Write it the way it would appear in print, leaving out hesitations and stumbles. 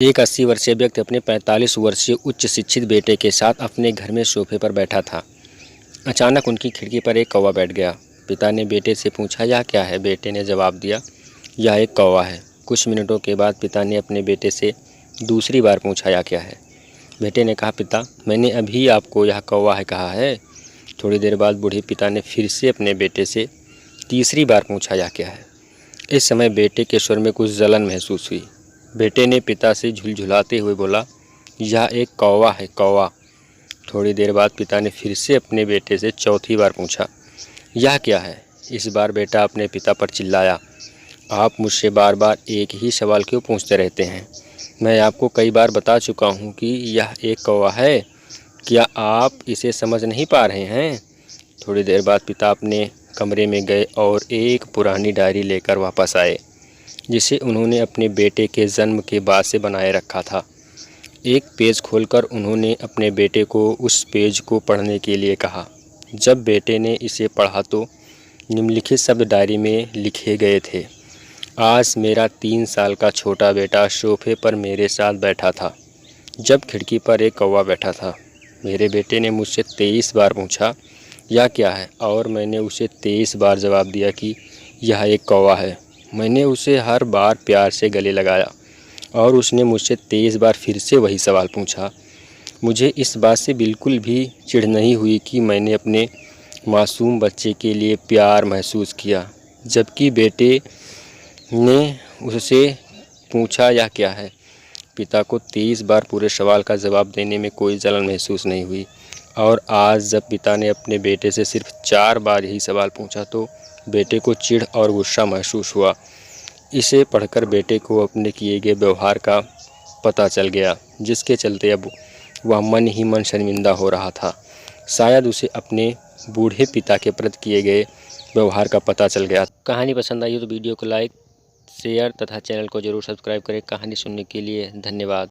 एक 80 वर्षीय व्यक्ति अपने 45 वर्षीय उच्च शिक्षित बेटे के साथ अपने घर में सोफे पर बैठा था। अचानक उनकी खिड़की पर एक कौवा बैठ गया। पिता ने बेटे से पूछा, यह क्या है? बेटे ने जवाब दिया, यह एक कौवा है। कुछ मिनटों के बाद पिता ने अपने बेटे से दूसरी बार पूछा, यह क्या है? बेटे ने कहा, पिता, मैंने अभी आपको यह कौवा है कहा है। थोड़ी देर बाद बूढ़े पिता ने फिर से अपने बेटे से तीसरी बार पूछा, यह क्या है? इस समय बेटे के स्वर में कुछ जलन महसूस हुई। बेटे ने पिता से झुलझुलाते हुए बोला, यह एक कौवा है, कौवा। थोड़ी देर बाद पिता ने फिर से अपने बेटे से चौथी बार पूछा, यह क्या है? इस बार बेटा अपने पिता पर चिल्लाया, आप मुझसे बार बार एक ही सवाल क्यों पूछते रहते हैं? मैं आपको कई बार बता चुका हूँ कि यह एक कौवा है। क्या आप इसे समझ नहीं पा रहे हैं? थोड़ी देर बाद पिता अपने कमरे में गए और एक पुरानी डायरी लेकर वापस आए, जिसे उन्होंने अपने बेटे के जन्म के बाद से बनाए रखा था। एक पेज खोलकर उन्होंने अपने बेटे को उस पेज को पढ़ने के लिए कहा। जब बेटे ने इसे पढ़ा तो निम्नलिखित शब्द डायरी में लिखे गए थे, आज मेरा 3 साल का छोटा बेटा सोफे पर मेरे साथ बैठा था जब खिड़की पर एक कौवा बैठा था। मेरे बेटे ने मुझसे 23 बार पूछा, यह क्या है? और मैंने उसे 23 बार जवाब दिया कि यह एक कौवा है। मैंने उसे हर बार प्यार से गले लगाया और उसने मुझसे 23 बार फिर से वही सवाल पूछा। मुझे इस बात से बिल्कुल भी चिढ़ नहीं हुई कि मैंने अपने मासूम बच्चे के लिए प्यार महसूस किया, जबकि बेटे ने उससे पूछा, यह क्या है? पिता को 23 बार पूरे सवाल का जवाब देने में कोई जलन महसूस नहीं हुई, और आज जब पिता ने अपने बेटे से सिर्फ 4 बार यही सवाल पूछा तो बेटे को चिढ़ और गुस्सा महसूस हुआ। इसे पढ़कर बेटे को अपने किए गए व्यवहार का पता चल गया, जिसके चलते अब वह मन ही मन शर्मिंदा हो रहा था। शायद उसे अपने बूढ़े पिता के प्रति किए गए व्यवहार का पता चल गया। कहानी पसंद आई हो तो वीडियो को लाइक, शेयर तथा चैनल को जरूर सब्सक्राइब करें। कहानी सुनने के लिए धन्यवाद।